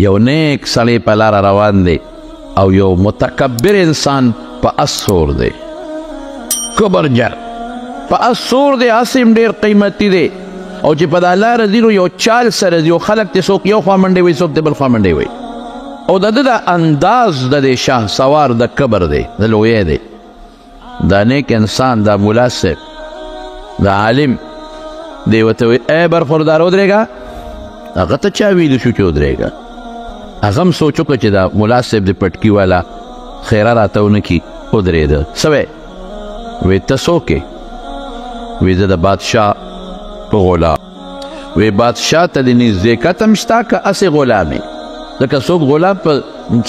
یو نیک سړی په لاره روان دی او یو متکبر انسان په اس سور دی، کبرجن په اس سور دی، اس هم ډېر قیمتي دی. او چې په دا لاره ځي نو یو چال سره ځي، یو خلک ته څوک یو خوا منډې وایي، څوک د بل خوا منډې وایي. او د ده د انداز د دې شاه سوار د کبر دی، د لویی دی. دا نیک انسان، دا ملا صاحب، دا عالم دی ورته وایي ای برخوردار ودرېږه. هغه ته چا ویلي شو چې ودرېږه؟ هغه هم سوچ وکړه چې دا ملا صاحب د پټکي والا خیره راته ونه کي، ودرېده. څه وی؟ وی ته څوک یې؟ وی زه د بادشاه په غلام. وی بادشاه ته د نزدېکت هم شته که هسې غلام یې؟ ځکه څوک غلام په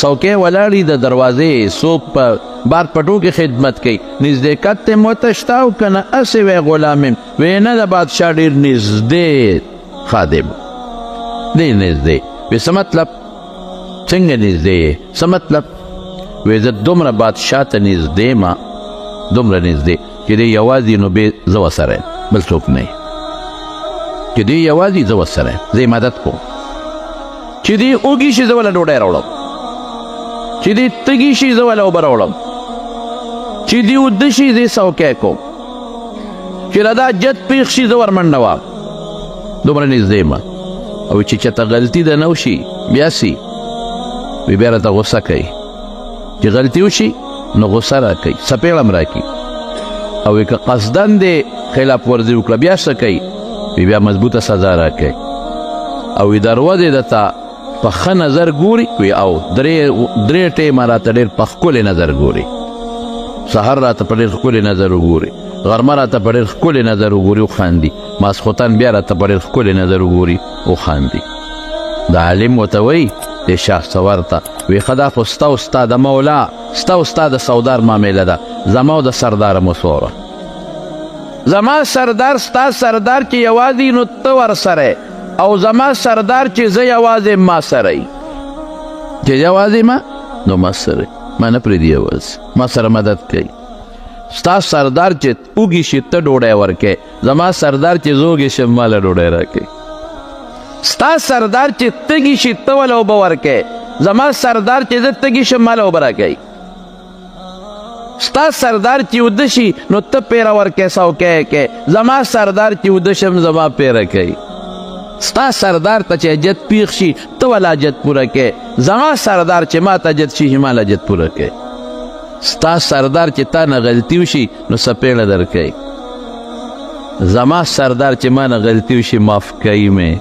څوکۍ ولاړ وي د دروازې، څوک په بار پټو کې خدمت کوي، نزدېکت ته مو ته شته او که نه هسې وی غلام یم؟ وی نه، د بادشاه ډېر نږدې خادم، ډېر نږدې. وی څه مطلب؟ څنګه نږدې یې؟ څه مطلب؟ وی زه دومره بادشاه ته نږدې یم، دومره نږدې چې دی یوازې نو بې زه ورسره یم، بل څوک نه یې. چې دی یوازې زه ورسره یم، زه یې مدد کوم. چې دی اوږي شي زه وله ډوډۍ راوړم، چې دی تږي شي زه وله اوبه راوړم، چې دی اوده شي زه یې څوکی کوم، چې له دا جد پیښ شي زه ورمنډوم. دومره نږدې یم. او چې چېرته غلطي د نه وشي بیا سي، وی بیا راته غصه کوي. چې غلطي وشي نو غصه راکوي، څپېړه هم راکړي. او که قصدن دی خلاف ورزي وکړه بیا څه کوي؟ وی بیا مضبوطه سزا راکوي. او وی دروه دی درته په ښه نظر ګوري، وی او درې ټیمه راته ډېر په ښکلې نظر ګوري. سهار راته په ډېر ښکلې نظر وګوري، غرمه راته په ډېر ښکلې نظر وګوري وخاندي، ماسخوتن بیا راته په ډېر ښکلې نظر وګوري وخاندي. د عالم ورته وایي د شاه سوار ته، وی ښه دا خو ستا او ستا د مولا، ستا او ستا د سودار معامله ده، زما او د سرداره مو سوره. زما سردار ستا سردار چې یوازې نو ته ورسره، او زما سردار چې زه یوازې ما سره یي. چې یوازې ما نو ما سره، ما نه پرېږدي یوازې، ما سره مدد کوي. ستا سردار چې اوږي شي ته ډوډۍ ورکوې، زما سردار چې زه اوږې شم ما له ډوډۍ راکوي. ستا سردار چې تږي شي ته وله اوبه ورکوې، زما سردار چې زه تږي شم ما له اوبه راکوي. ستا سردار چې اوده شي نو ته پیره ورکوې، څوکی یې کوې، زما سردار چې اوده شم زما پیره کوي. ستا سردار ته چې حاجت پیښ شي ته وله حاجت پوره کوې، زما سردار چې ما ته حاجت شي ما له حاجت پوره کوې. ستا سردار چې تا نه غلطي وشي نو څپېړه درکوي، زما سردار چې ما نه غلطي وشي معاف کوي مې.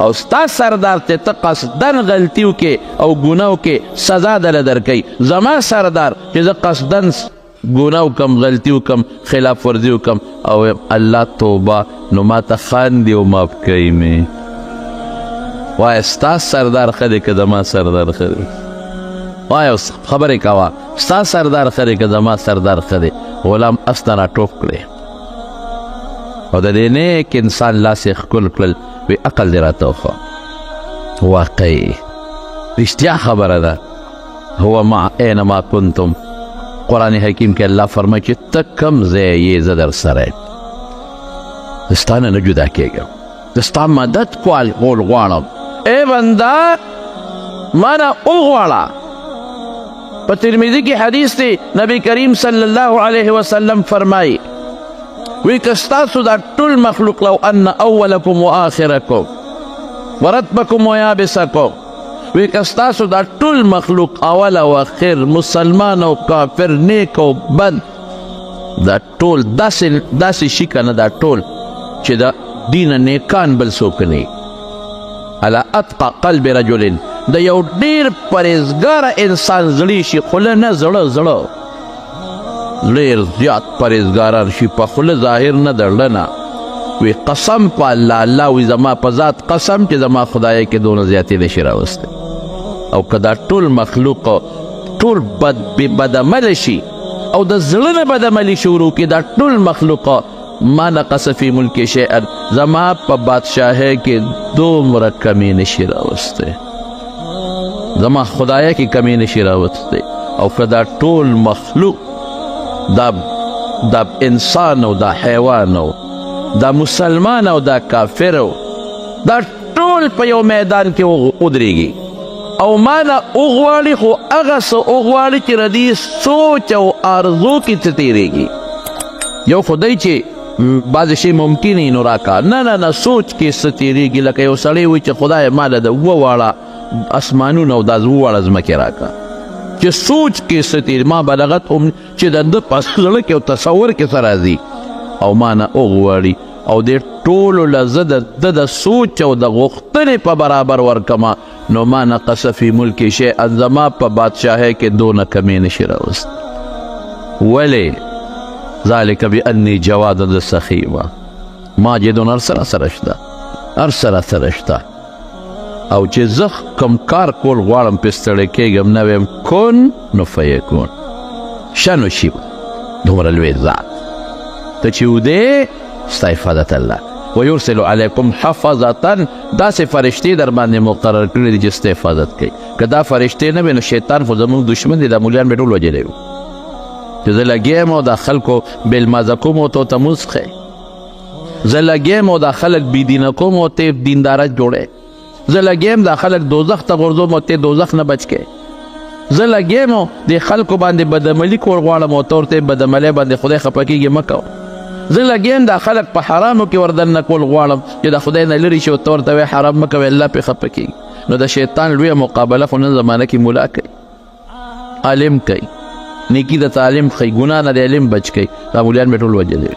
او ستا سردار چې ته قصدن غلطي وکې او ګناه وکې سزا دله درکوي، زما سردار چې زه قصدن ګناه وکم، غلطي وکم، خلاف ورزي وکم او الله توبه، نو ما ته خاندي او معاف کوي مې. وایه ستا سردار ښه دی که زما سردار ښه دی؟ وایه خبرې کوه، ستا سردار ښه دی که زما سردار ښه دی؟ غلام اس نه راټوپ کړې او د دې نیک انسان لاس یې ښکل کړل. وی عقل دې راته وښه، واقعي رښتیا خبره ده. هو مع اینما کنتم، قرآن حکیم کې الله فرمایي چې ته کوم ځای یې زه در سره یم، زه ستا نه نه جدا کېږم، زه ستا مدد کول غواړم. ای بنده ما نه وغواړه. په ترمذي کې حدیث دی، نبی کریم صلی الله علیه وسلم فرمایي وی که ستاسو دا ټول مخلوق لو ان اولکم و آخرکم ورتبکم و یابسکم، وی که ستاسو دا ټول مخلوق اول او اخر، مسلمان او کافر، نیک او بد، دا ټول داسې شي که نه، دا ټول چې د دینه نیکان بل څوک نه، علی اتقى قلب رجل، د یو ډېر پرهیزګاره انسان زړی شي، خوله نه زړه ډېر زیات پرهیزګاران شي، په خوله ظاهر نه د زړه نه. وی قسم په الله، الله وی زما په ذات قسم چې زما خدای کې دونه زیاتې نشي راوستی. او که دا ټول مخلوق ټول بدعمله شي او د زړه نه بدعملي شروع کړي، دا ټول مخلوق ما نقص فی ملک شیئا، زما په بادشاهۍ کې دومره کمی نشي راوستی، زما خدای کې کمی نشي راوستی. او که دا ټول مخلوق، دا انسان او دا حیوان او دا مسلمان او دا کافر او دا ټول ټول په یو میدان کې ودرېږي او ما نه وغواړي خو هغه څه وغواړي چې د دې سوچ او آرزو کې څه تېرېږي یو خدای چې بعضې شی ممکن یې نو راکا نه سوچ کې څه تېرېږي لکه یو سړی وایي چې خدای ماله د 2 واړه اسمانونه او دا 2 واړه ځمکې راکا چې سوچ کې څه تېرېږي ما بلغت هم چې د ده په زړه کې او تصور کې څه راځي او ما نه وغواړي او دې ټولو له زه د سوچ او د غوښتنې په برابر ورکمه نو ما نقص فی ملکی شیئا زما په بادشاهۍ کې دونه کمې نشي راوست ولې ذلک بانی جواد سخی ماجد هر سره شته او چې زه کوم کار کول غواړم پې ستړی کېږم نه ویم کن نو فیکون شنو شي دومره لوی ذات ته چې ودې ستا حفاظت الله ویرسل علیکم حفظة داسې فرشتې در باندې مقرر کړي دي چې ستا حفاظت کوي که دا فرشتې نه وي نو شیطان خو زموږ دشمن دی دا مولیان به ټول وجلی وو چې زه لګیم او دا خلکو بېلمازه کوم او تو ته مونځ ښیې زه لګیم او دا خلک بېدینه کوم او ته دینداره جوړی زه لګیم دا خلک دوزخ ته غورځوم او ته دوزخ نه بچ کې زه لګیم او د خلکو باندې بدعملي کول غواړم او ته ورته بدعملۍ باندې خدای خفه کېږي مه کوه زه لګیم دا خلک په حرامو کې وردننه کول غواړم چې د خدای نه لرې شي او ته ورته وایې حرام مه کوې الله پې خفه کېږي نو د شیطان لویه مقابله خو نن زمانه کې ملا کوي عالم کوي نیکي د تعلیم ښیي ګناه نه د علم بچ کوي دا مولیان به ټول وجلی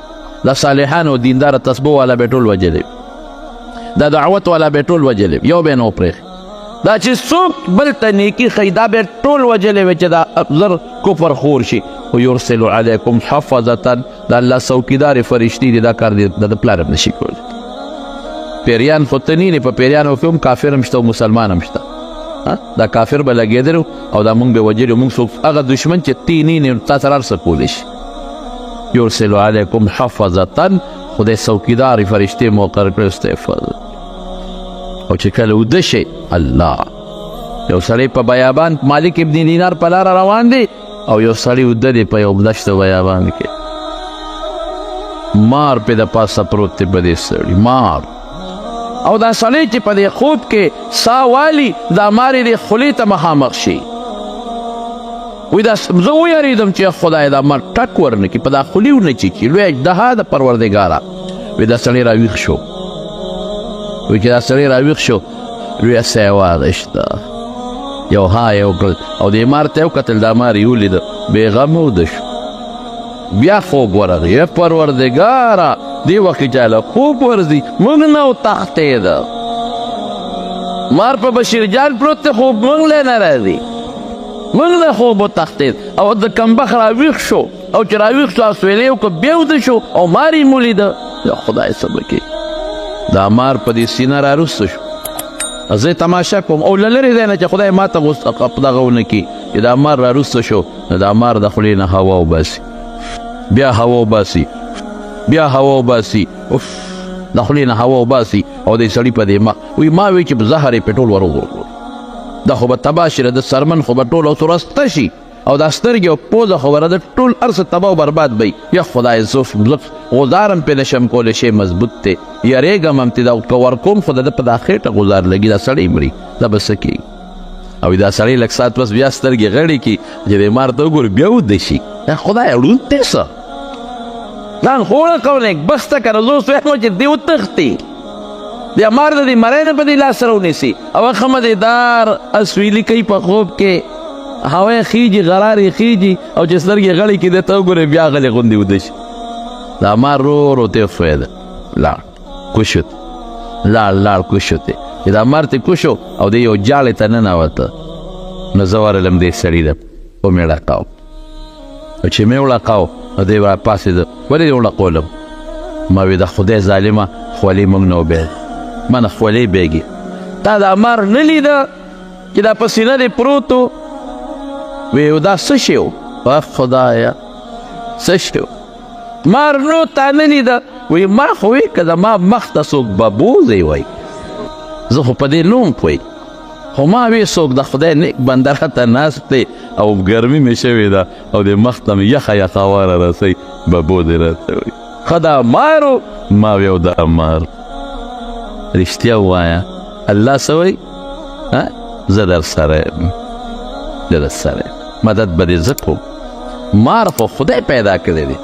دا صالحان او دینداره تسبو والا به ټول وجلی دا دعوت والا به ټول وجلی یو به نه وپرېښي دا چې څوک بل ته نیکي ښیي دا به ټول وجلی وي چې دا زر کفر خور شي خو یرسل علیکم حفظة د الله څوکیدارې فرشتې دي دا کار د پلار هم نشي کولی پیریان خو ته نه په پیریانو کې هم کافر هم شته او مسلمان هم شته دا کافر به لګېدلو او دا مونږ به وجلو مونږ څوک هغه دشمن چې تی نه تا سره هر څه کولی شي یرسل علیکم حفظة خدای څوکیدارې فرشتې مقرر کړی ستا حفاظت او چې کله وده شي الله یو سړی په بیابان مالک ابن دینار په لاره روان دی او یو سړی وده دی په یو دشت بیابان کې مار پې د پاسه پروت دی په دې سړي مار او دا سړی چې په دې خوب کې ساه والي دا مار یې د خولې ته مخامخ شي وایي دا زه ویرېدم چې خدای دا مار ټک ورنه کړي په دا خولې ونه چیچي لوی اجدها د پروردګاره وایي دا سړی راویښ شو وایي چې دا سړی راویښ شو لویه ساه یې واخیسته یو های وکړل او دې مار ته یې وکتل دا مار یې ولیده بېغمه وده شو بیا خوب ورغی ای پروردګاره دې وخت کې چاله خوب ورځي موږ نه وتښتېده مار په بشیر جان پروت دی خوب موږ له نه راځي موږ نه خوب وتښتېد او د کمبخت راویښ شو او چې راویښ شو اسویلی وکړه بیا وده شو او مار یې مولیده یا خدای څه به کوي دا مار په دې سینه راروسته شو زه تماشا کوم او له لرې دی نه چې خدای ما ته دغه ونه کړي چې دا مار راروسته شو نو دا مار د خولې نه هوا وباسي بیا هوا وباسي بیا هوا وباسي اوف د خولې نه هوا وباسي او د سړي په دې مخ وایي ما وایي چې زهر یې پې ټول وروغورځول دا خو به تباه شي د سرمن خو به ټول اوسرسته شي او دا سترګې او پوزه خو به د ټول هر څه تباه و برباد به یا خدای زه غزار هم پې نشم کولی شی مضبوط دی یارېږم هم چې دا که ورکوم خو د ده په دا خېټه غزار لګي دا سړی مري دا به څه کېږي او دا سړی لږ ساعت پس بیا سترګې غړې کړي چې دې مار ته وګوري بیا وده شي یا خدای ړوند دی څه ځان خوړه کولی بسته که زه اوس وایم چې دې وتښتي د مار د دې مری نه په دې لاس سره ونیسي او ښه مزېدار اسویلي کوي په خوب کې هوا یې خیږي غرار یې خیږي او چې سترګې غړې کړي ده ته وګورې بیا غلې غوندې وده شي دا مار رو رو ته وښویده لاړ کوشو لاړ کوشو ته چې دا مار ته کوشو او د یو جالې ته ننوته نو زه ورغلم دې سړي ته ومې ړقاو او چې مې وړقاو نو دی راپاڅېده ولې دې وړقولم ما وی د خدای ظالمه خولې موږ نه وبېږي ما نه خولې بېږي تا دا مار نه لیده چې دا په سینه دې پروت و وی دا څه شی و خدایه څه شی و مار نو تا نه لیده وی ما خو وی که د ما مخ ته څوک ببوزی وی زه خو په دې نوم پوی خو ما وی څوک د خدای نیک بنده راته ناست دی او ګرمي مې شوې ده او د مخ ته مې یخه واره رسئ ببوزی راته وی ښه دا مارو ما وی او دا مار رښتیا ووایه الله سوی زه در سره یم، زه در سره یم، مدد به دې زه کوم. مار خو خدای پیدا کړی دی،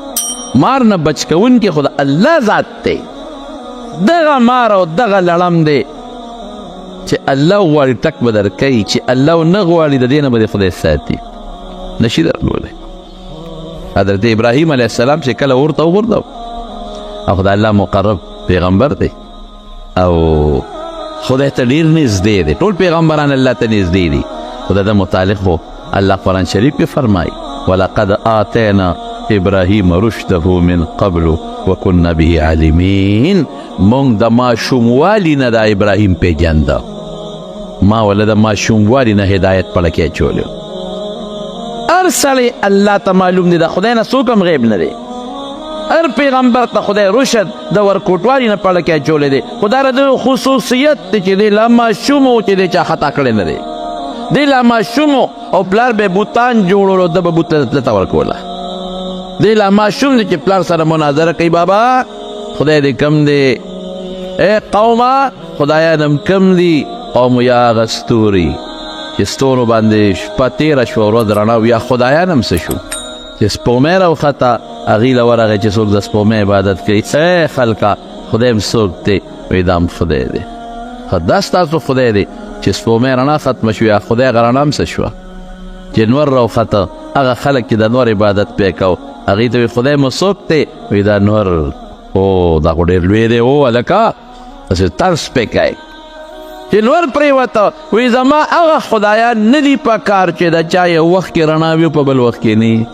مار نه بچ کوونکی خو د الله ذات دی. دغه مار او دغه لړم دی چې الله غواړي ټک به درکوي، چې الله ونه غواړي د دې نه به دې خدای ساتي، نشي درلولی. حضرت ابراهیم علیه السلام چې کله ورته وغورځو، او خدای الله مقرب پیغمبر دی او خدای ته ډېر نږدې دی، ټول پیغمبران الله ته نږدې دي، خو د ده متعلق خو الله قرآن شریف کې فرمایي ولقد آتینا ابراهیم رشده من قبل وکنا به عالمین. مونږ د ماشوموالي نه د ابراهیم پیژنده، ما ولا د ماشوموالي نه هدایت په لکې اچولی. هر سړی الله ته معلوم دی، د خدای نه څوک هم غیب نه دی. هر پیغمبر ته خدای رشد د ورکوټوالي نه په لکې اچولی دی، خو دا د خصوصیت دی چې دی لا ماشوم و چې دی چا خطا کړی نه دی. دی لا ماشوم او پلار به بوتان جوړولو، ده به بوت ته ورکوله. دی لا ماشوم دی چې پلار سره مناظره کوي، بابا خدای دې کم دی، ای قومه خدایانم کم دی. قوم یا هغه ستوري چې ستورو باندې شپه تېره شوه ورځ رڼا و، یا خدایان هم څه شو چې سپومۍ راوخته، هغې له ورغی چې څوک د سپومۍ عبادت کوي. ای خلکه خدای هم څوک دی؟ وایي دا هم خدای دی. دا ستاسو خدای دی چې سپومۍ رڼا ختمه شوه، یا خدای هغه رڼا هم څه شوه چې نور راوخته؟ هغه خلک چې د نور عبادت پې کو، هغې ته وایي خدای مو څوک دی؟ وایي دا نور. او دا خو ډېر لوی دی. او هلکه داسې طرز پې کوي چې نور پرېوته. وایي زما هغه خدایان نه دي په کار چې د چا یو وخت کې رڼا وي په بل وخت کې نه،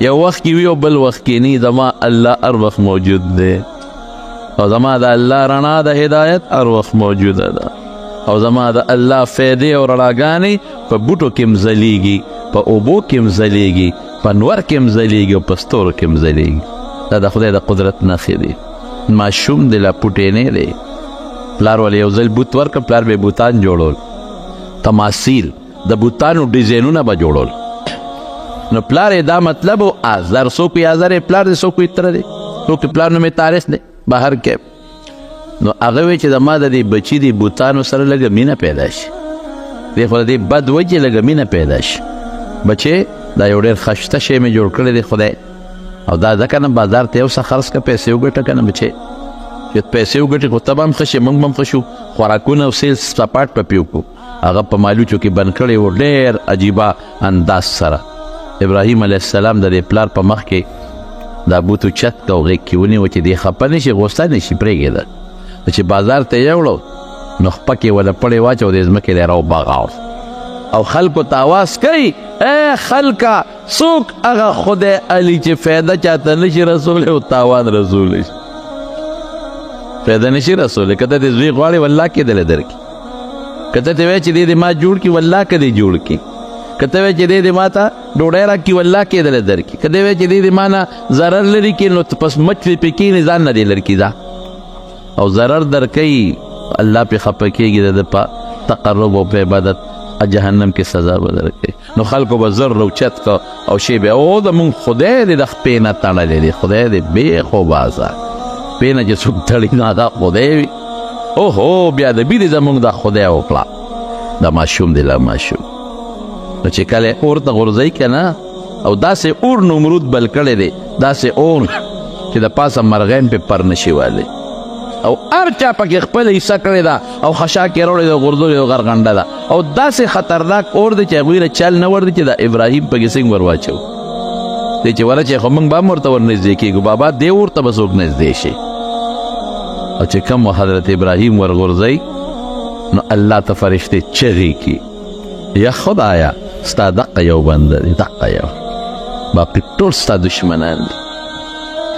یو وخت کې وي او بل وخت کې نه. زما الله هر وخت موجود دی، او زما د الله رڼا د هدایت هر وخت موجوده ده، او زما د الله فیدې او رڼاګانې په بوټو کې هم ځلیږي، په اوبو کې هم ځلیږي، په نور کې هم ځلیږي، او په ستورو کې هم ځلیږي. دا د خدای د قدرت نښې دي. ماشوم دی لا پوټی نه دی، پلار ولې یو ځل بوت ورکړه، پلار به بوتان جوړول، تماثیل د بوتانو ډیزاینونه به جوړول. نو پلار یې دا مطلب و آزر، څوک یې آزر یې پلار دی، څوک یې تره دی، څوک یې پلار نوم یې طارق دی بهر کې. نو هغه وایي چې زما د دې بچي دې بوتانو سره لږه مینه پیدا شي، دی خو د دې بد وایي چې لږه مینه پیدا شي. بچې دا یو ډېر ښایسته شی مې جوړ کړی دی خدای، او دا ځکه نه بازار ته یو څه خرڅ کړه، پیسې وګټه که نه بچې، چې پیسې وګټې خو ته به هم ښه شې، موږ به هم ښه شو. خوراکونه او سیل سپاټ په پې وکړو، هغه په مالوچو کې بند کړی و ډېر عجیبه انداز سره. ابراهیم علیه السلام د دې پلار په مخ کې دا بوت اوچت کړه او غېږ کې ونیوه چې دې خفه نه شي، غوسه نه شي، پرېږدې. چې بازار ته یې وړو نو خپه کې وله پړې واچو، د ځمکې دی راوبغاو، او خلکو ته آواز کوي ای خلکه څوک هغه خدای علي چې فایده چاته نشي رسولی او تاوان رسولی شي، فایده نشي رسولی. که ته دې زوی غواړې والله کېدلی درکړي، که ته وایې چې دې ما جوړ کړي والله که دې جوړ کړي، که ته وایې چې دې ما ته ډوډۍ راکړي والله کېدلی درکړي، که دې وایې چې دې ما نه ضرر لري کړي نو پس مچ پې کښېني ځان نه دې لرې کړي دا، او ضرر درکوي الله پې خفه کېږي، د ده په تقرب او په عبادت جهنم کې سزا به درکوي. نو خلکو به زر روچت که او شی به او د مونږ خدای دې د خپې نه تړلی دی، خدای دې بې خوبازه پې نه چې څوک تړي نو هغه خدای وي. اوهو بیا د بي دې زمونږ دا خدای وکړه، دا ماشوم دی لا ماشوم. نو چې کله اور ته غورځوي که نه، او داسې اور نمرود بل کړی دی، داسې اور چې د پاسه مرغین پې پر نشي والی، او هر چا پکې خپل حصه کړې ده، او خشاک یې راوړې ده، غورځولې ده، غرغنډه ده، او داسې خطرناک اور دی چې هغوی له چل نه ور دی چې د ابراهیم پکې څنګه ور واچو. دی چې ورچې خو موږ به هم ورته ور نږدې کېږو، بابا دې اور ته به څوک نږدې شي. او چې کوم حضرت ابراهیم ور غورځوي نو الله ته فرشتې چغې کړي، یا خدایه ستا دقه یو بنده دی، دقه یو، باقي ټول ستا دشمنان دي،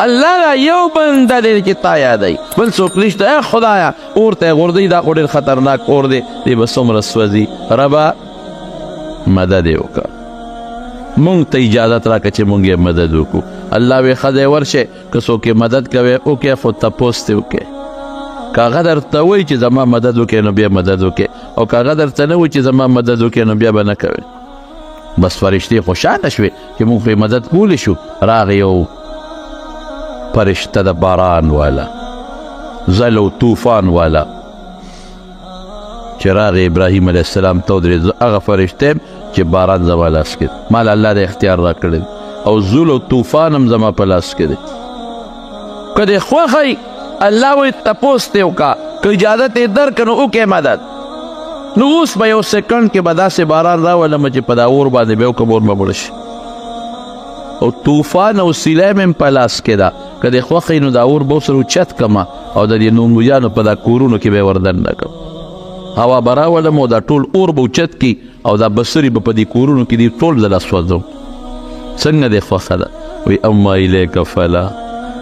الله دا یو بنده دی چې تا یادوي، بل څوک نشته. ای خدایه اور ته یې غورځوي، دا خو ډېر خطرناک اور دی، دی به څومره سوځي، ربه مدد یې وکړه، مونږ ته اجازت راکړه چې مونږ یې مدد وکړو. الله وی ښه دی ورشئ، که څوک یې مدد کوئ وکړئ، خو تپوس ترې وکړئ. که هغه درته وایي چې زما مدد وکړئ نو بیا مدد وکړئ، او که هغه درته نه وایي چې زما مدد وکړئ نو بیا به نه کوئ. بس فرشتې خوشحاله شوې چې مونږ پرې مدد کولی شو. راغی یو فرشته د باران والا، زل او طوفان والا، چې راغی ابراهیم علیه السلام ته ودرېد زه هغه فرشته یم چې باران زما لاس کې دی ما له الله د اختیار را کړی او زول او طوفان هم زما په لاس کې دی که دې خوښی الله وایي تپوس دې وکړه که اجازت یې درکړه نو وکړې مدد نو اوس به یو سکنډ کې به داسې باران راولم چې په دا اور باندې به وکړم اور به مړه شي او طوفان او سیلی مې په لاس کې ده که دې خوښی نو دا اور به ورسره اوچت کړمه او د دې نومویانو په دا کورونو کې به یې وردننه کړم هوا به راولم او دا ټول اور به اوچت کړي او دا بسرې به په دې کورونو کې دي ټول زه سوځم څنګه دې خوښه ده وایي اما الیک فلا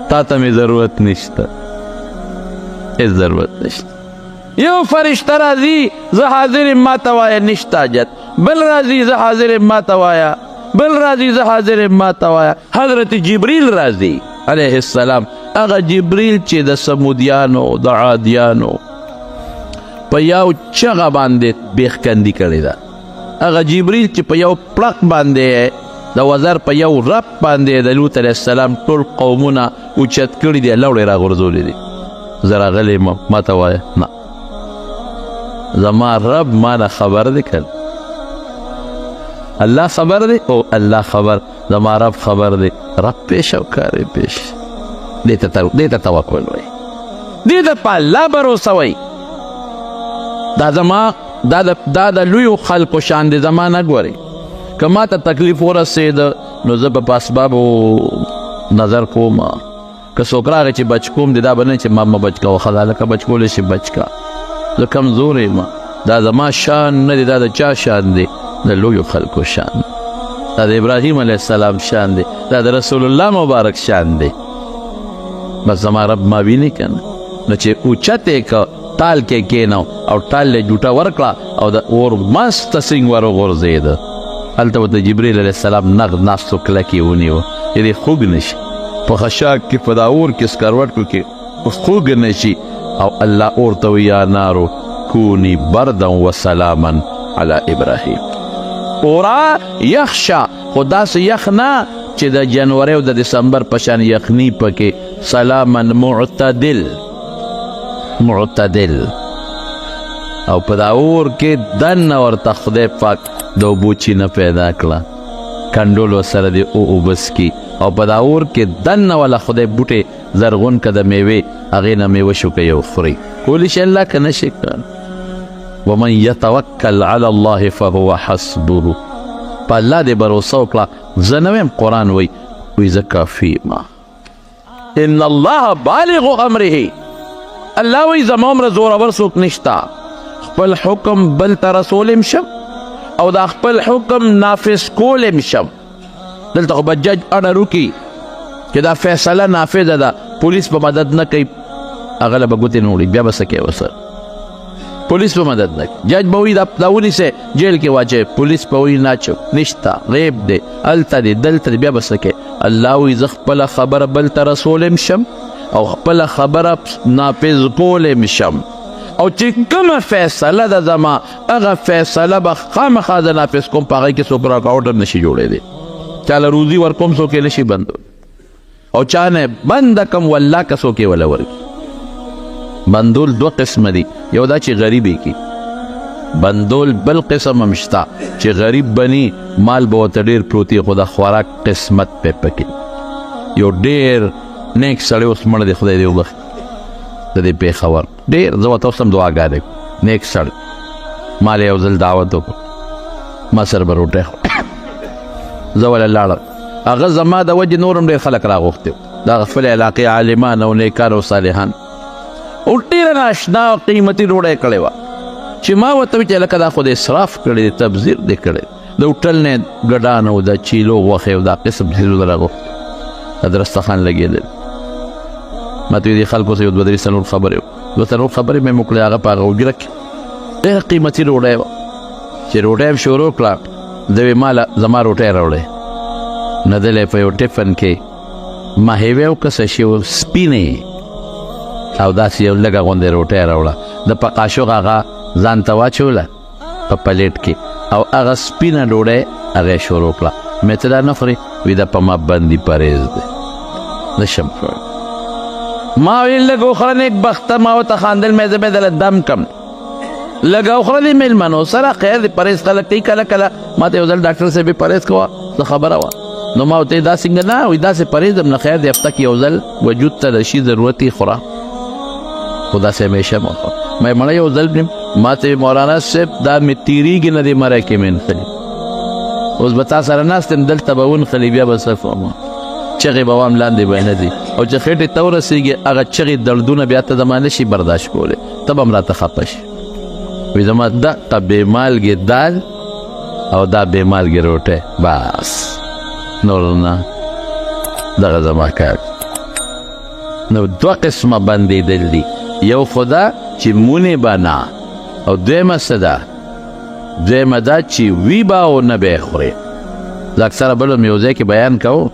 تا ته مې ضرورت نشته هېڅ ضرورت نشته یو فرشته راځي زه حاضر یم ما ته وایه نشته حاجت بل راځي زه حاضر یم ما ته وایه بل راځي زه حاضر یم ما ته وایه حضرت جبریل راځي علیه السلام هغه جبریل چې د سمودیانو د عادیانو په یو چغه باندې بیخکندي کړې ده هغه جبریل چې په یو پړق باندې د وزر په یو رب باندې د لوط علیه السلام ټول قومونه اوچت کړي دي لوړې راغورځولې دي زه راغلی یم ما ته وایه نه زما رب ما نه خبر دی که الله خبر دی او الله خبر زما رب خبر دی رب پیش او کار پیش دې ته توکل وایي دې ته په الله بروسه وایي دا زما دا د لویو خلقو شان دی زما نه ګورئ که ما ته تکلیف ورسېده نو زه به په اسبابو نظر کوم که څوک راغی چې بچ کوم دی دا به نه چې ما مه بچ کوه ښه دا لکه بچ کولی شي بچ کا زه کمزور یم دا زما شان نه دی دا د چا شان دی د لویو خلکو شان دا د ابراهیم علیه السلام شان دی دا د رسول الله مبارک شان دی بس زما رب ما ویني که نه نو چې اوچت یې که ټال کې کېنو او ټال یې جوټه ورکړه او د اور مسته سینګ ور وغورځېده هلته ورته جبریل علیه السلام نغ ناستو کلکې ونیوه چې دې خوږ نه شي په خشاک کې په دا اور کې سکروټو کې خوږ نه شي او الله اور ته وی یا نارو کونی بردا وسلاما علی ابراهیم اورا یخ شه خو داسې یخ نه چې د جنوري او د دسمبر په شان یخني پکې سلاما معتدل او په دا اور کې دننه ورته خدای پاک د اوبو چینه پیدا کړه کنډول ورسره د اوبه څکي او په دا اور کې دننه والا خدای بوټې زرغون که د میوې هغې نه میوه شوکوي او خوري کولی شي الله که نشي کړ ومن یتوکل علی الله فهو حسبه په الله دې بروسه وکړه زه نه ویم قرآن وایي زه کافي ما ان الله بالغ امره الله وایي زما عمره زورور څوک نشته خپل حکم بل ته رسولم شم او دا خپل حکم نافذ کولم شم دلته خو به جج اډر وکړي چې دا فیصله نافذه ده پولیس به مدد نه کوي هغه له به ګوتې نه وړي بیا به څه کوي ورسره پولیس به مدد نه کوي جج به وایي دا ونیسئ جیل کې واچوي پولیس به وایي ناچو نشته غیب دی هلته دی دلته دی بیا به څه کوي الله وایي زه خپله خبره بل ته رسولم شم او خپله خبره نافذ کولم شم او چې کومه فیصله ده زما هغه فیصله به خامخا زه نافذ کوم په هغې کې څوک راکاوټر نشي جوړېدی چاله روزي ورکوم څوک یې نشي بندول او چا نه بنده کم والله که څوک یې وله ورکي بندول دوه قسمه دي یو دا چې غریب یې کي بندول بل قسم هم شته چې غریب بني مال به ورته ډېر پروت خو د خوراک قسمت پې پکې یو ډېر نیک سړی اوس مړ دی خدای دې وبخي د دې پېښور ډېر زه ورته اوس هم دعاګانې نیک سړی ما له یو ځل دعوت وکړو ما سره به روټۍ زه وله لاړم هغه زما د وجې نور هم ډېر خلک راغوښتي وو د هغه خپلې علاقې عالمان او نیکان او صالحان او ډېره ناشنا او قیمتي ډوډۍ کړې وه چې ما ورته ویل چې لکه دا خو د اسراف کړی دی تبذیر دی کړی د هوټل نه ګډان او د چیلو غوښې او دا قسم څیزونه راغوښتي د دسترخوان لګېدل ما ته دې خلکو سره یو دوه درې څلور خبرې دوه څلور خبرې مې وکړې هغه په هغه حجره کې ډېره قیمتي ډوډۍ وه چې ډوډۍ هم شروع کړه زه وې ما زما روټۍ راوړې نه دلې په یو ټفن کې ماهیوې او کسه شي سپینې او داسې یو لږه غوندې روټۍ راوړه د په قاشق هغه ځان ته واچوله په پلیټ کې او هغه سپینه ډوډۍ هغه یې شروع کړه مې ته دا نه خورې وي دا په ما باندې پرهیز دی نشم خوړی ما ویل لږ وخوره نیک بخته ما ورته خاندل مې زه به دله دم کم لږ وخوره د میلمنو سره خیر د پرهیز خلک کوي کله کله ما ته یو ځل ډاکټر صاحب پرهیز کوه څه خبره وه نو ما ورته دا څنګه نه وایي داسې پرهیز هم نه خیر د هفته کې یو ځل وجود ته د شي ضرورت یې خوره خو داسې همیشه مه خوره ما یې مړه یو ځل ما ته مولانا صاحب دا مې تېرېږي نه دې مرۍ کې مې نښلي اوس به تا سره ناست یم دلته به ونښلي بیا به څه کوم چغې به وام لاندې به نه ځي او چې خېټې ته ورسېږي هغه چغې دردونه بیا ته زما نه شي برداشت کولی ته به هم راته خفه شي وایي زما دقه بې مالګې دال او دا بې مالګې روټۍ بس نور نه دغه زما کار نو دوه قسمه بندېدل دي یو خو دا چې مونې به نه او دویمه څه ده دویمه دا چې وي به او نه به یې خورې زه اکثره بل هم یو ځای کې بیان کوو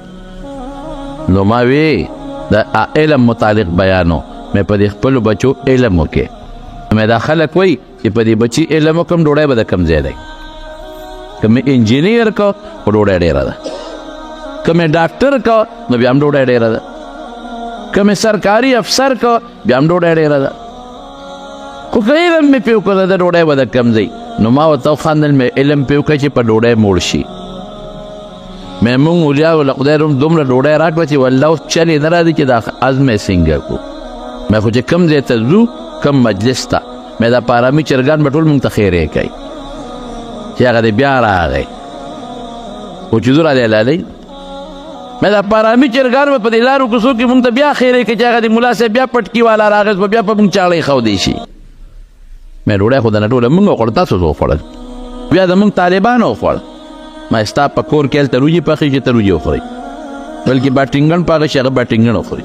نو ما وی د علم متعلق بیانو مې په دې خپلو بچو علم وکړې مې دا خلک وایي چې په دې بچي علم وکړم ډوډۍ به د کم ځای دی که مې انجینیر کو خو ډوډۍ ډېره ده که مې ډاکټر کو نو بیا هم ډوډۍ ډېره ده که مې سرکاري افسر کو بیا هم ډوډۍ ډېره ده خو که علم مې پې وکړه د ډوډۍ به د کم ځای نو ما ورته وخندل مې علم پې وکړه چې په ډوډۍ موړ شي مې مونږ اولیاو له خدای روم دومره ډوډۍ راکړه چې والله اوس چل یې نه راځي چې دا ازمې څنګه کړو مې خو چې کوم ځای ته ځو کوم مجلس ته مې دا پارامي چرګان به ټول مونږ ته خیرې کوي چې هغه دې بیا راغی خو چې ځو رالی لالی مې دا پارامي چرګان به په دې لارو کوڅو کې مونږ ته بیا خیرې کوي چې هغه دې ملا صاحب بیا پټکي والا راغی به بیا په مونږ چاړی ښودی شي مې ډوډۍ خو دنه ټوله مونږ وخوړه تاسو څه وخوړل بیا د مونږ طالبانو وخوړل ما ستا په کور کې هلته روجې پخې چې ته روجې وخورئ بلکې باټینګن پاغه شي هغه باټینګن وخوري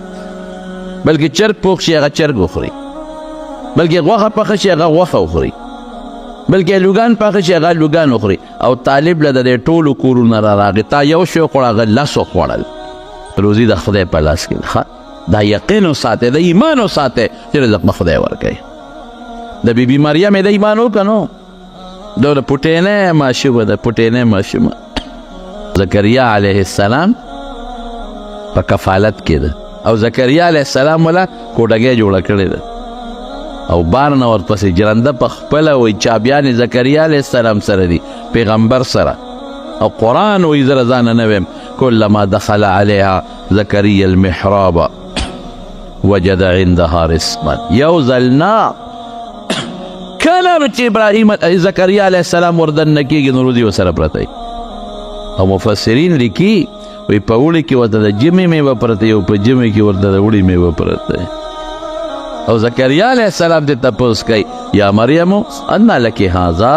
بلکې چرګ پوخ شي هغه چرګ وخوري بلکې غوښه پخه شي هغه غوښه وخوري بلکې الوګان پخه شي هغه الوګان وخوري او طالب له د دې ټولو کورونه را راغی تا یو شی وخوړه هغه لس وخوړل روزي د خدای په لاس کې دا یقین وساتئ د ایمان وساتئ چې رزق به خدای ورکوي د بیبي مریم یې د ایمان وکړه نو دا د پټینۍ ماشومه ده پټینۍ ماشومه زکریا علیه السلام په کفالت کې ده او زکریا علیه السلام ولا کوټګۍ جوړه کړې ده او بار نه ورپسې جرنده په خپله وایي چابیانې زکریا علیه السلام سره دي پیغمبر سره او قرآن وایي زه ځانه نه ویم کلما دخل علیها زکریا المحراب وجد عندها رزقا یو ځل نه کله چې ابراهیم زکریا علیه السلام وردننه کېږي نو روزي ورسره پرته وي او مفسرین لیکي وایي په اوړي کې ورته د ژمي میوه پرته وي او په ژمي کې ورته د اوړي میوه پرته وي او زکریا علیه السلام دې تپوس کوي یا مریمو انا لکې هذا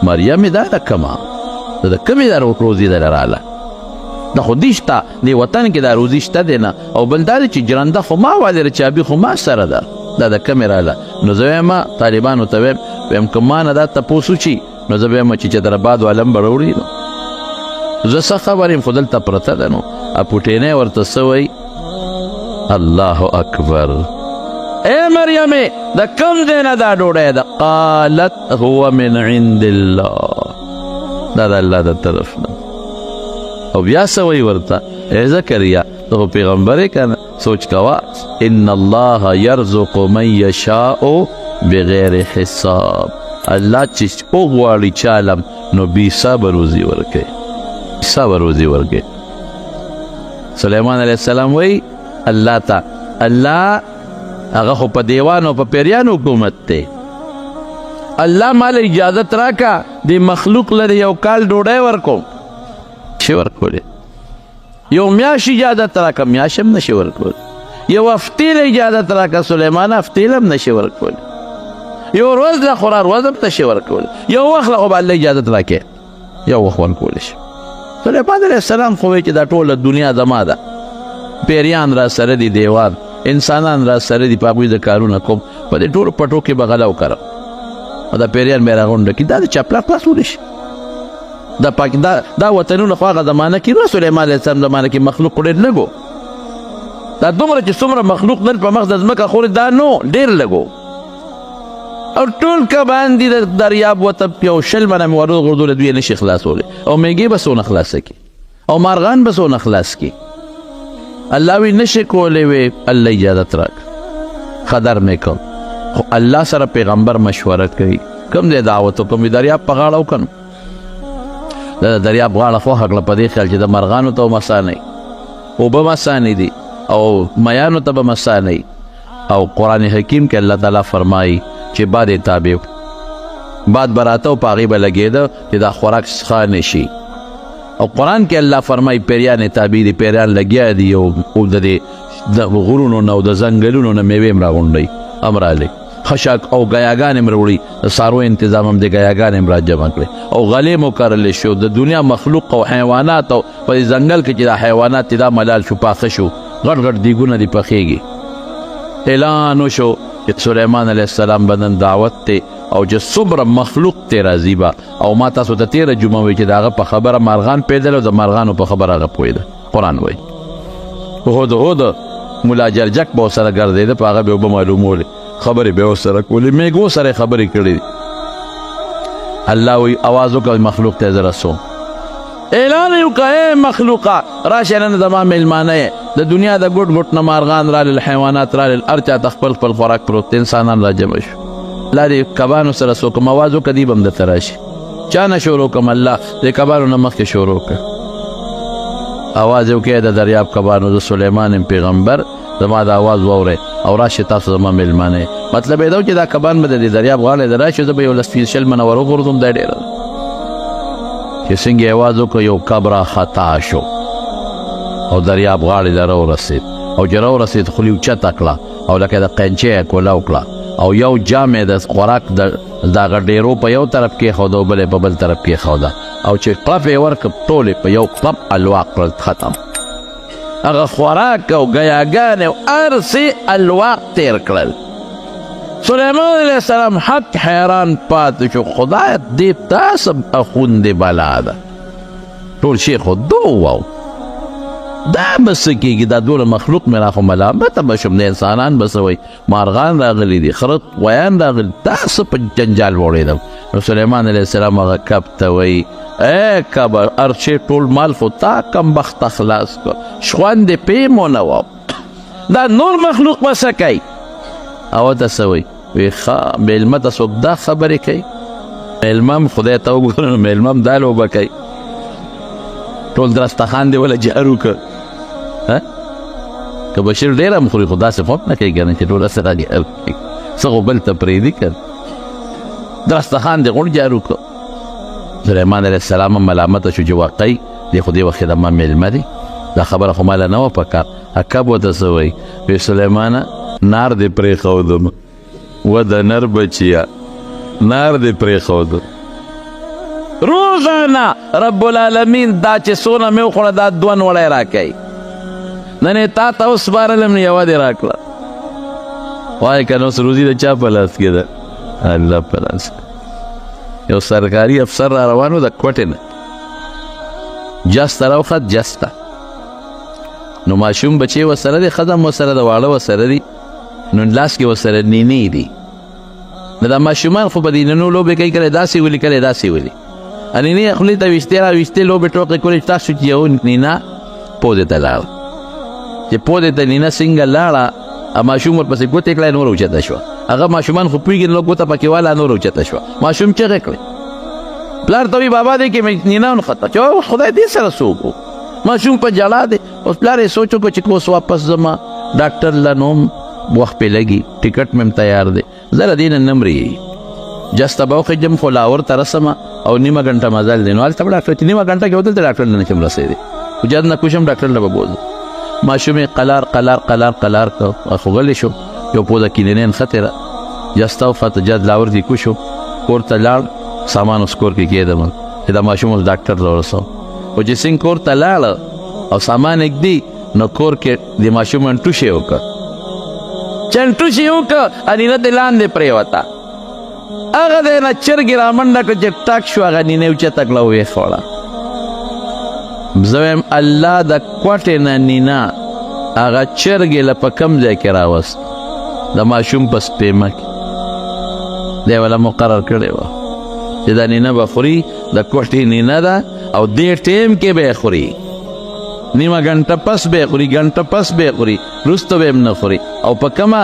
مریم دا د کما د کمې دا روزي در راله دا خو دې شته دې وطن کې دا روزي شته دی نه او بل دا دی چې جرنده خو ما والې چابي خو ما سره ده دا د کمې راله نو زه وایم طالبانو ته وایم که ما نه دا تپوس وشي نو زه به وایم چې درباد والم به راوړي نو زه څه خبر یم خو دلته پرته ده نو پوټینۍ ورته څه وایي الله اکبر اے مریمې د کوم ځای نه دا ډوډۍ ده قالت هو من عند الله دا د الله د طرف نه او بیا څه وایي ورته ای زکریا ته خو پیغمبر یې که نه سوچ کوه ان الله یرزق من یشاء بغیر حساب الله چې وغواړي چالم نو بې حسابه روزي ورکوي حسابه روزي ورکوي سلیمان علیه السلام وایي الله ته الله هغه خو په دیوان او په پیریانو حکومت دی الله مال اجازت راکا دی مخلوق لري یو کال ډوډۍ ورکوم شي ورکولی یو میاشت اجازت راکا میاشت هم نشي ورکولی یو هفتې له اجازت راکا سلیمان هفتې له هم نشي ورکولی یو ورځ له خورا ورځ هم نشي ورکولی یو وخت له خو به الله اجازت راکړي یو وخت ورکولی شي سلیمان علیه السلام خو وایي چې دا ټوله دنیا زما ده پیریان را سره دي دیوان انسانان را سره دي په هغوی د کارونه کوم په دې ټولو پټو کې به غله وکړم او دا پیریان مې راغونډه کړي دا د چپلا خلاصولی شي دا وطنونه خو هغه زمانه کې نو سلیمان علیه السلام زمانه کې مخلوق ډېر لږ دا دومره چې څومره مخلوق نن په مخ د ځمکه خوري دا نو ډېر لږ او ټول کبان دي د دریاب وته یو شل منه مې وغورځولې دوی یې نشي خلاصولی او میږې به څونه خلاصه کړي او مارغان به څونه خلاص کړي الله وی نشي کولی وی الله اجازت راک خدر مې کوم خو الله سره پیغمبر مشوره کوي کوم ځای دعوت وکړم دریاب په غاړه وکړم د دریاب غاړه خوښه کړه په دې خیال چې د مرغانو ته هم اسانه اوبه هم اسانې دي او میانو ته به هم اسانه او قرآن حکیم کې الله تعالی فرمایي چې باد یې تابع باد به راته او په هغې به لګېده چې دا خوراک څښا نه شي او قرآن کې الله فرمایي پیریان یې تابع دي پیریان لګیا دي او د دې د غرونو نه او د ځنګلونو نه میوې هم راغونډوي هم رالی خشک او ګیاګانې هم راوړي د څارو انتظام هم د ګیاګانې هم راجمع کړي او غلې مو کرلی شو د دنیا مخلوق او حیوانات او په دې ځنګل کې چې دا حیوانات دا ملال شو پاخه شو غټ غټ دیګونه دي پخېږي اعلان وشو چې سلیمان علیه السلام بدن دعوت ته او چې څومره مخلوق ته راځي به او ما تاسو ته تېره جمعه وایي چې د هغه په خبره مارغان پیدل او د مارغانو په خبره هغه پوهېده قرآن وایي هود ملا جرجک به ورسره ګرځېده په هغه به اوبه معلومولې خبرې به ورسره کولې میږو سره یې خبرې کړې الله وایي اواز وکړه مخلوق ته زه رسوم اعلان یې وکړه ای مخلوقه راشه نن زما میلمانه یې د دنیا د ګوټ ګوټ نه مارغان رالل حیوانات رالل هر چا ته خپل خپل خوراک پروت انسانان را جمع شو الله دې کبانو سره څوک آواز وکړه دوی به هم درته راشي چا نه شروع کړم الله دې کبانو نه مخکې شروع کړه آواز یې وکړی د دریاب کبانو د سلیمان پیغمبر زما د آواز واورئ او راشئ تاسو زما میلمانه یې مطلب یې دا و چې دا کبان به د دې دریاب غاړې ته راشي زه به یو لس شل منه ور وغورځوم دا ډېره ده چې څنګه یې آواز وکړه یو کب را خطا شو او دریاب غاړې ته راورسېد او چې راورسېد خولې اوچته کړه او لکه د قینچې یې کولاو کړه او یو جام یې د خوراک د دغه ډېرو په یو طرف کېښوده او بل یې په بل طرف کېښوده او چې قف یې ورکړه ټول یې په یو قپ الواق کړل ختم هغه خوراک او ګیاګانې او هر څه الواق تېر کړل سلیمان علیه السلام حق حیران پاتې شو خدای دې تاسو اخوندې بلا ده ټول شی خو دو واو دا به څه کېږي دا دونه مخلوق مې راخو ملامته به شم د انسانان به څه وایي مارغان راغلي دي خره غویان راغلي دا څه په جنجال وړېدم نو سلیمان علیه السلام هغه کب ته وایي ای کبه هر شی ټول مال خو تا کم بخته خلاص کړ شخوند یې پې مو نه وم دا نور مخلوق به څه کوي هغه ته څه وایي وی ښه میلمه ته څوک دا خبرې کوي میلمه هم خدای ته وګوره نو میلمه هم دا لوبه کوي ټول درستخان دی ولا جهر وکړه که بشیر ډېر هم خوري خو داسې خوب نه کوي که نه چې ټوله سره جهر کوي څه خو بل ته پرېږدي که درستخان دی غوڼ جهر وکړه سلیمان علیه السلام هم ملامته شو چې واقعي دی خو دې وخت کې زما میلمه دی دا خبره خو ماله نه وه په کار کب ورته څه وایي وی سلیمانه نار دې پرېښودم و د نر بچیا نار دې پرېښودم روزانه رب العالمین دا چې څونه مې وخوړه دا دوه نوړی راکوي نن یې تا ته وسپارلم نو یوه دې راکړه وایي که نو اوس روزي د چا په لاس کې ده الله په لاس یو سرکاري افسر را روان و د کوټې نه جسته راوخت جسته نو ماشوم بچې ورسره دی ښځه هم ورسره د واړه ورسره دي نو لاس کې ورسره نینې دي نو دا ماشومان خو به د نینو لوبې کوي کله داسې ولي کله داسې ولي نینې خولې ته ویشتې را ویشتې لوبې ټوکې کولې چې تاسو چې یو نینا پودې ته لاړه چې پودې ته نینا څنګه لاړه ماشوم ورپسې ګوتې کړی نور اوچته شوه هغه ماشومان خو پوهېږي نو ګوته پکې واله نور اوچته شوه ماشوم چغې کړې پلار ته وایي بابا دی کې مې نینا ونښته چې خدای دې سره څوک و ماشوم په ژړا دی اوس پلار یې سوچ وکړو چې اوس واپس ځما ډاکټر له نوم وخت پې لګي ټکټ مې هم تیار دی زه له دې نه نه مرېږي جسته به وخېږم خو لاهور ته رسمه او نیمه ګنټه مزل دی نو هلته به ډاکټر چې نیمه ګنټه کې ودلته ډاکټر له نشم رسېدی خو جد نه کوشم ډاکټر له به بوځم ماشوم یې قلار قلار قلار قلار کړ خو غلی شو یو پوزه کینینې نښتې را جسته وخته جد لاهور دې کوشو کور ته لاړ سامان اوس کور کې کېدم چې دا ماشوم اوس ډاکټر ته ورسوم خو چې څنګه کور ته لاړه او سامان اږدي نو کور کې د ماشوم انټوشې وکړه چې انټوشې وکړه انینه دې لاندې پرېوته هغه دی نه چرګې را منډه کړه چې ټک شو هغه نینې اوچته کړه ویې خوړه زه وایم الله د کوټې نه نینا هغه چرګې له په کم ځای کې راوست د ماشوم په سپېمه کې دی وله مقرر کړې وه چې دا نینه به خوري د کوټې نینه ده او دې ټیم کې به یې خوري نیمه ګنټه پس به یې خوري ګنټه پس به یې خوري وروسته به یې نه خوري او په کومه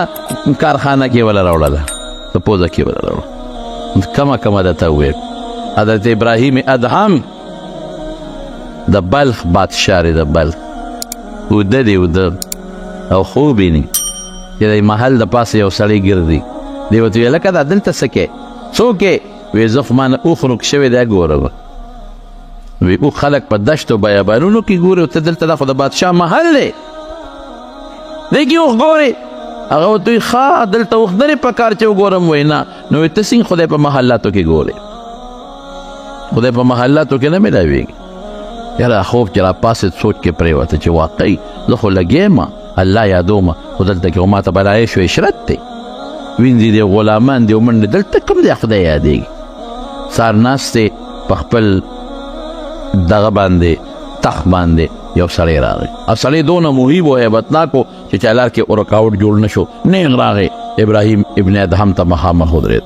کارخانه کې وله راوړله په پوزه کې وله راوړه کمه درته وویل حضرت ابراهیم ادهم د بلخ بادشاه دی د بلخ اوده دی اوده او خوب ویني چې د محل د پاسه یو سړی ګرځي دی ورته ویل لکه دا دلته څه کې څوک یې وی زه خو ما نه اوښ روک شوی دی ګوره وی اوښ خلک په دشتو بیابانونو کې ګوري ته دلته دا خو د بادشاه محل دی دی کې اوښ ګورې هغه ورته وایي ښه دلته اوښ نه دی په کار چې وګورم وایي نه نو وایي ته څنګه خدای په محلاتو کې ګورې خدای په محلاتو کې نه میلاویږي یاره خوب چې راپاسېد سوچ کې پرېوته چې واقعي زه خو لګیم الله یادومه خو دلته کې خو ماته بلایش و عشرت دی وینځي دی غلامان دی ومنډې دلته کوم دی خدای یادېږي سار ناست دی په خپل دغه باندې تخت باندې یو سړی راغی او سړی دونه مهیب و هیبتناک و چې چا لار کې رکاوټ جوړ نه شو نیغ راغی ابراهیم ابن ادهم ته مخامخ ودرېد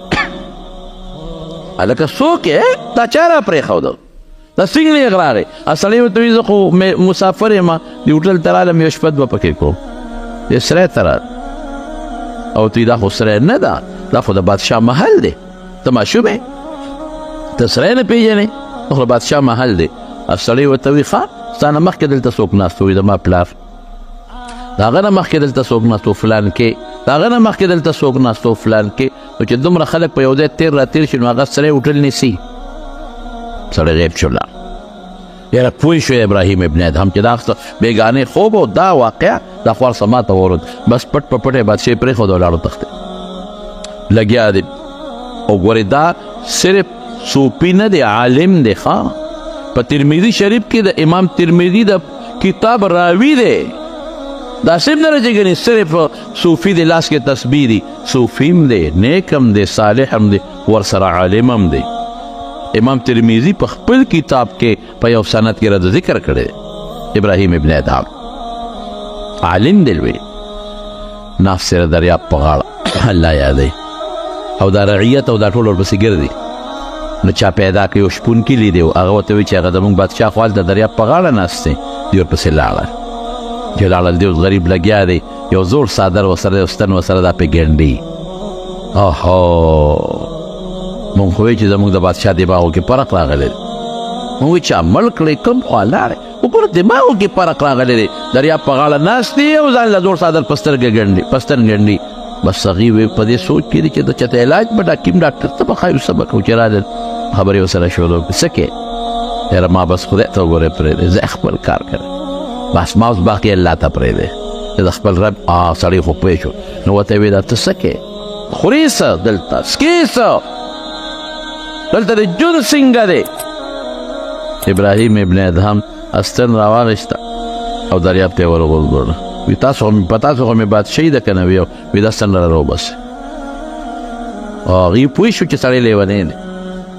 هلکه څوک یې دا چا را پرېښوده دا څنګه نیغ راغی سړی ورته وایي زه خو مسافر یم د هوټل ته رالم یو شپه دوه پکې کوم د سرای ته راغی او ته دا خو سرای نه ده دا خو د بادشاه محل دی ته ماشوم یې ته سرای نه پېژنې دا خو د بادشاه محل دی سړی ورته وایي ښه ستا نه مخکې دلته څوک ناست وي زما پلار د هغه نه مخکې دلته څوک ناست و فلان کې د هغه نه مخکې دلته څوک ناست و فلان کې نو چې دومره خلک په یو ځای تېر راتېر شي نو هغه سړی هوټل نیسي سړی غیب شو لاړ یاره پوه شو ابراهیم ابن ادهم چې دا بېګانې خوب و دا واقعه دا خوار سما ته ورود بس پټ په پټ یې بادشاه پرېښود او لاړو تختې لګیا دی او ګورې دا صرف صوفي نه دی عالم دی ښه په ترمذي شریف کې د امام ترمذي د کتاب راوي دی دا صرف نه راځي ګنې صرف صوفي د لاس کې تسبیح دی صوفي هم دی نیک هم دی صالح هم دی ورسره عالم هم دی امام ترمذي په خپل کتاب کې په یو سند کې راته ذکر کړی ابراهیم ابن ادهم عالم دی لوی ناف سره دریاب په غاړه الله یادوي او دا رعیت او دا ټول ورپسې ګرځي نو چا پیدا کړي یو شپونکي لیدی و هغه ورته وایي چې هغه زموږ بادشاه خو هلته دریاب په غاړه ناست دی دوی ورپسې لاړل چې لاړل دی اوس غریب لګیا دی یو زوړ څادر ورسره یو ستن ورسره دا پې ګنډي اوهو مونږ خو وایي چې زموږ د بادشاه دماغو کې فرق راغلی دی مونږ وایي چې عمل کړی کوم خوا لاړې وګوره دماغو کې فرق راغلی دی دریاب په غاړه ناست دی او ځان له زوړ څادر په سترګه ګنډي بس هغې وی په دې سوچ کې دی چې د چېرته علاج به ډاکیم ډاکټر ته به ښایو څه به کوو چې رالل خبرې ورسره شروع کړي څه کې یاره ما بس خدای ته وګورې پرېږدې زه خپل کار کوم بس ما اوس باقي الله ته پرېږدې چې د خپل رب سړی خو پوه شو نو ورته یې ویې دا ته څه کې خورې څه دلته څکې څه دلته د ژوند څنګه دی ابراهیم ابن ادهم استن راواغېسته او دریاب ته یې ورغورځوله وی تاسو خو مې بادشاهي ده که نه وی دا ستن را راوباسئ هغې پوه شو چې سړی لیونی دی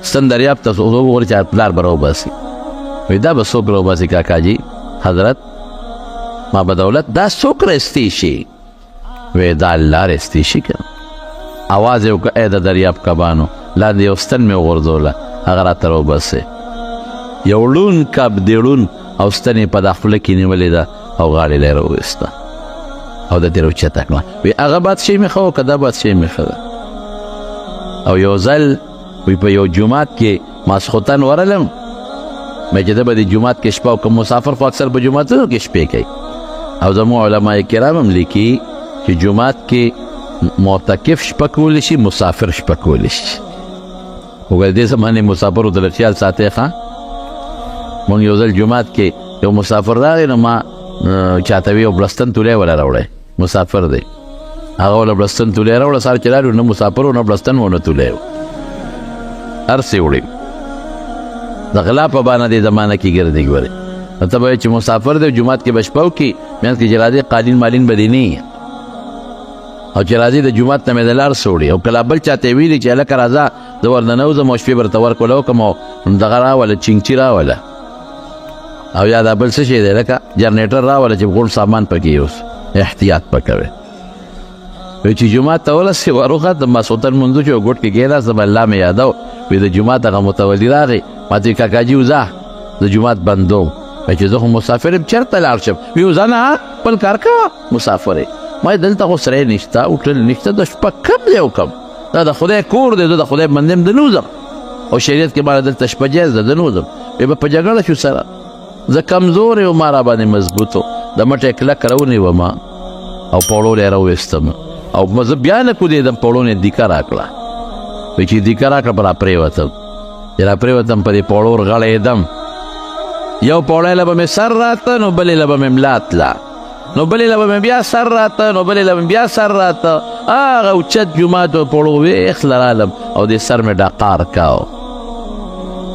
ستن دریاب ته وګورې چې پلار به راوباسي وی دا به څوک راوباسي کاکاجي حضرت ما به دولت دا څوک رستی شي وی دا الله رستی شي که اواز یې وکړه ای د دریاب کبانو لاندې یو ستن مې وغورځوله هغه راته راوباسئ یو ړون کب د ړون او ستن یې په دا خوله کې نیولې ده او غاړې له یې راوویسته او د دې راوچته کړه وی هغه بادشاهي مې ښه وه که دا بادشاهي مې ښه ده او یو ځل وی په یو جومات کې ماسخوتن ورلم مې چې ده به د جومات کې شپه او که مسافر خو اکثر په جوماتونو کې شپې کوي او زموږ علما کرام هم لیکي چې جومات کې معتکف شپه کولی شي مسافر شپه کولی شي وګوره دې زمانې مسافرو ته خیال ساتئ ښه مونږ یو ځل جومات کې یو مسافر راغی نو ما چاته وی یو بړستن تولی وله راوړی مسافر دی هغه وله بړستن تولی راوړه سهار چې راغلو نه مسافر و نه بړستن و نه تولی و هر څه وړي د غلا په بانه دې زمانه کې ګرځي ګورې نو ته به وایې چې مسافر دی جومات کې به شپه وکړي منځ کې چې راځي قالین مالین به دې نه او چې راځي د جومات نه مې د لار څه وړي او کله بل چاته یې ویلي چې هلکه راځه زه ورننوځم او شپې به درته ورکوله وکړم او دغه راوله چینګچي راوله او یا دا بل څه شی دی لکه جنریټر راوله چې غوړ سامان پکې اوس احتیاط به کوې وی چې جومات ته ورسې وروخه د ماسخوتن لمونځو چې یو ګوټ کې کېناستم الله مې یادو وی د جومات هغه متولي راغی ما ته وی کاکاجي وځه د جومات بندوم وی چې زه خو مسافر یم چېرته لاړ شم وی وځه نه خپل کار کوه مسافر یې ما دلته خو سری نشته هوټل نشته د شپه کم دی وکړم دا د خدای کور دی، زه د خدای بنده یم، د نوځم او شریعت کې ماله دلته شپه جایز ده، د نوځم. وی به په جګړه شو سره، زه کمزور یم، ما را باندې مضبوط و، د مټې کلک راونیوم او پوړول یې راویستم او زه بیا نه کودېدم، پوړون یې دیکه راکړه. وایي چې دیکه راکړه په را پرېوتم، چې را پرېوتم په دې پوړور غړېدم، یو پوړی له به مې سر راته نو بلې له به مې ملا تله، نو بلې له به مې بیا سر راته، نو بلې له به مې بیا سر راته، هغه اوچت جومات و پوړو ویخ لرالم او دې سر مې ډقار کاو.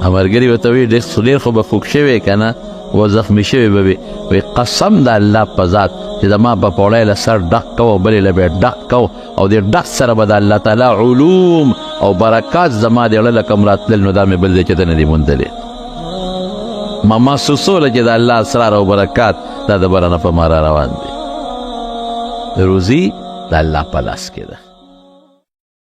ملګري ورته وایي ډېر خو به خوږ شوی که نه و زخمي شوی به وي. وایي قسم د الله په ذات چې زما به پوړی له سر ډق کو او بلې له به یې ډق کو او دې ډق سره به د الله تعالی علوم او برکات زما د زړه له کوم راتلل، نو دا مې بل ځای چېرته نه دي موندلې. ما محسوسوله چې د الله اسرار او برکات دا د بره نه په ما را روان دي. روزي د الله په لاس کې ده.